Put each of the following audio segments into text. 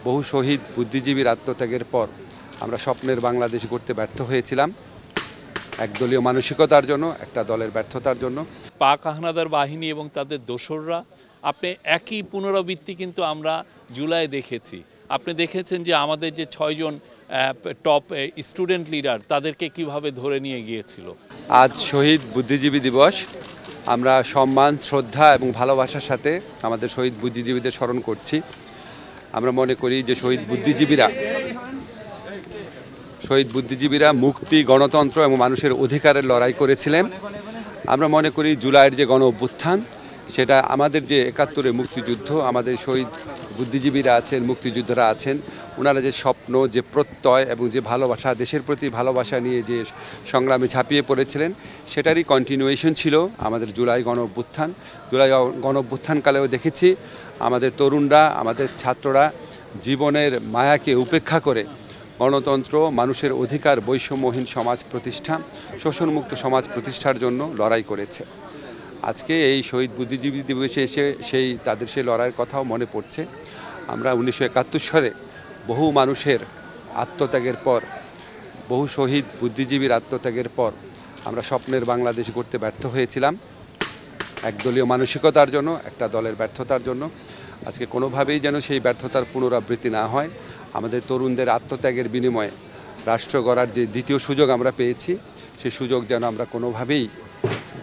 বহু শহীদ বুদ্ধিজীবীর আত্মত্যাগের পর আমরা স্বপ্নের বাংলাদেশ গড়তে ব্যর্থ হয়েছিলাম একদলীয় মানসিকতার জন্য, একটা দলের ব্যর্থতার জন্য। পাক হানাদার বাহিনী এবং তাদের দোসররা আপনি একই পুনরাবৃত্তি কিন্তু আমরা জুলাই দেখেছি। আপনি দেখেছেন যে আমাদের যে 6 জন টপ স্টুডেন্ট লিডার তাদেরকে কিভাবে ধরে নিয়ে গিয়েছিল। আজ শহীদ বুদ্ধিজীবী দিবস। আমরা সম্মান, শ্রদ্ধা এবং ভালোবাসার সাথে আমাদের শহীদ বুদ্ধিজীবীদের স্মরণ করছি। আমরা মনে করি যে শহীদ বুদ্ধিজীবীরা মুক্তি, গণতন্ত্র এবং মানুষের অধিকারের লড়াই করেছিলেন। আমরা মনে করি জুলাইয়ের যে গণ অভ্যুত্থান, সেটা আমাদের যে ৭১-এর মুক্তিযুদ্ধ, আমাদের শহীদ বুদ্ধিজীবীরা আছেন, মুক্তিযোদ্ধারা আছেন, ওনারা যে স্বপ্ন, যে প্রত্যয় এবং যে ভালোবাসা, দেশের প্রতি ভালোবাসা নিয়ে যে সংগ্রামে ঝাঁপিয়ে পড়েছিলেন, সেটারই কন্টিনিউয়েশন ছিল আমাদের জুলাই গণ অভ্যুত্থান। জুলাই গণ অভ্যুত্থানকালেও দেখেছি আমাদের তরুণরা, আমাদের ছাত্ররা জীবনের মায়াকে উপেক্ষা করে গণতন্ত্র, মানুষের অধিকার, বৈষম্যহীন সমাজ প্রতিষ্ঠা, শোষণমুক্ত সমাজ প্রতিষ্ঠার জন্য লড়াই করেছে। আজকে এই শহীদ বুদ্ধিজীবী দিবসে এসে তাদের সেই লড়াইয়ের কথাও মনে পড়ছে। আমরা 1971 সালে বহু মানুষের আত্মত্যাগের পর, বহু শহীদ বুদ্ধিজীবীর আত্মত্যাগের পর আমরা স্বপ্নের বাংলাদেশ গড়তে ব্যর্থ হয়েছিলাম একদলীয় মানসিকতার জন্য, একটা দলের ব্যর্থতার জন্য। আজকে কোনোভাবেই যেন সেই ব্যর্থতার পুনরাবৃত্তি না হয়। আমাদের তরুণদের আত্মত্যাগের বিনিময়ে রাষ্ট্র গড়ার যে দ্বিতীয় সুযোগ আমরা পেয়েছি, সেই সুযোগ যেন আমরা কোনোভাবেই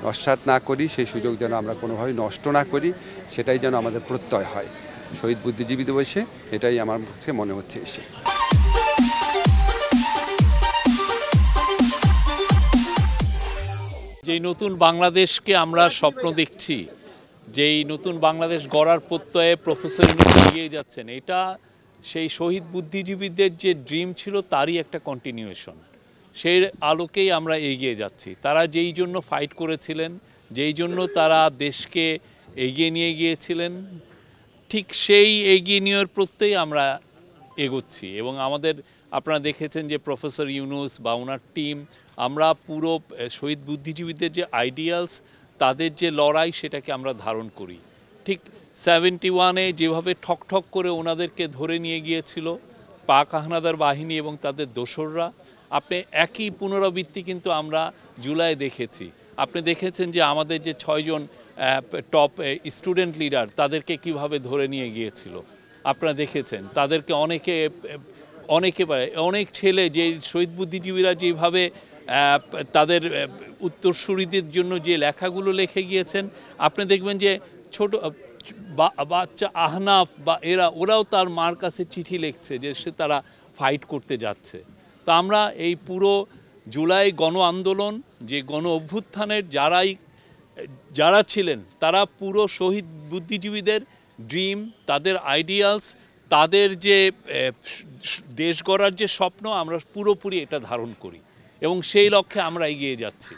নস্যাৎ না করি, সেই সুযোগ যেন আমরা কোনোভাবেই নষ্ট না করি, সেটাই যেন আমাদের প্রত্যয় হয় শহীদ বুদ্ধিজীবী দিবসে। এটাই আমার কাছে মনে হচ্ছে এসে। যেই নতুন বাংলাদেশকে আমরা স্বপ্ন দেখছি, যেই নতুন বাংলাদেশ গড়ার প্রত্যয়ে প্রফেসর ইউনূস এগিয়ে যাচ্ছেন, এটা সেই শহীদ বুদ্ধিজীবীদের যে ড্রিম ছিল তারই একটা কন্টিনিউয়েশন। সেই আলোকেই আমরা এগিয়ে যাচ্ছি। তারা যেই জন্য ফাইট করেছিলেন, যেই জন্য তারা দেশকে এগিয়ে নিয়ে গিয়েছিলেন, ঠিক সেই এগিয়ে নেওয়ার প্রত্যয়েই আমরা এগোচ্ছি। এবং আপনারা দেখেছেন যে প্রফেসর ইউনূস বা ওনার টিম, আমরা পুরো শহীদ বুদ্ধিজীবীদের যে আইডিয়ালস, তাদের যে লড়াই, সেটাকে আমরা ধারণ করি। ঠিক 71-এ যেভাবে ঠক করে ওনাদেরকে ধরে নিয়ে গিয়েছিল পাক হানাদার বাহিনী এবং তাদের দোসররা, আপনি একই পুনরাবৃত্তি কিন্তু আমরা জুলাই দেখেছি। আপনি দেখেছেন যে আমাদের যে 6 জন টপ স্টুডেন্ট লিডার তাদেরকে কিভাবে ধরে নিয়ে গিয়েছিল। আপনারা দেখেছেন তাদেরকে অনেক ছেলে, যে শহীদ বুদ্ধিজীবীরা যেভাবে তাদের উত্তরসূরিদের জন্য যে লেখাগুলো লিখে গিয়েছেন, আপনি দেখবেন যে ছোট বাচ্চা আহনাফ বা ওরাও তার মার কাছে চিঠি লিখছে যে তারা ফাইট করতে যাচ্ছে। তা আমরা এই পুরো জুলাই গণ আন্দোলন, যে গণ অভ্যুত্থানের যারা ছিলেন, তারা পুরো শহীদ বুদ্ধিজীবীদের ড্রিম, তাদের আইডিয়ালস, তাদের যে দেশ গড়ার যে স্বপ্ন, আমরা পুরোপুরি এটা ধারণ করি এবং সেই লক্ষ্যে আমরা এগিয়ে যাচ্ছি।